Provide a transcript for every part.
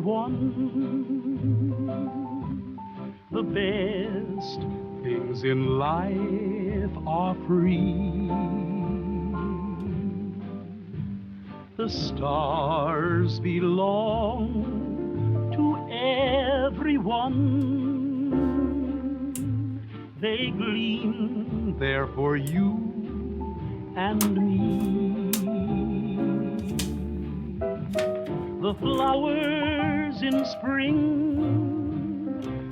everyone. The best things in life are free. The stars belong to everyone. They gleam there for you and me. The flowers in spring,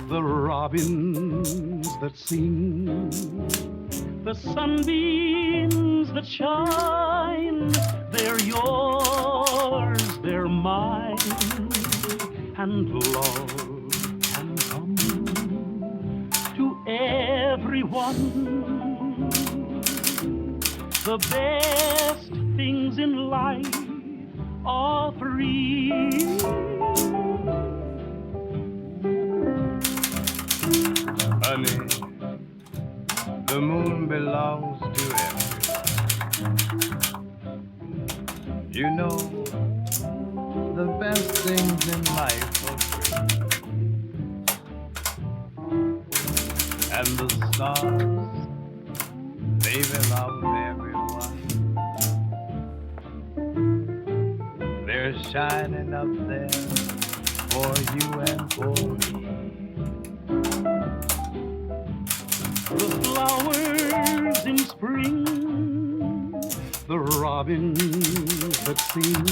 the robins that sing, the sunbeams that shine, they're yours, they're mine, and love can come to everyone. The best things in life are free. Honey, the moon belongs to everyone. You know, the best things in life are free. And the stars, they belong to everyone. They're shining up there for you and for me. The flowers in spring, the robins that sing,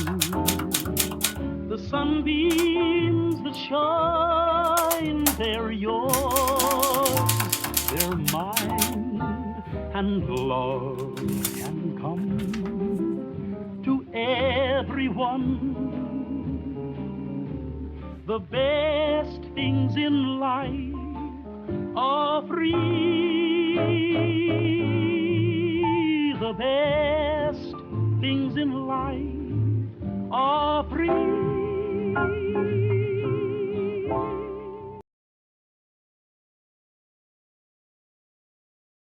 the sunbeams that shine, they're yours, they're mine, and love can come to everyone. The best things in life are free. The best things in life are free.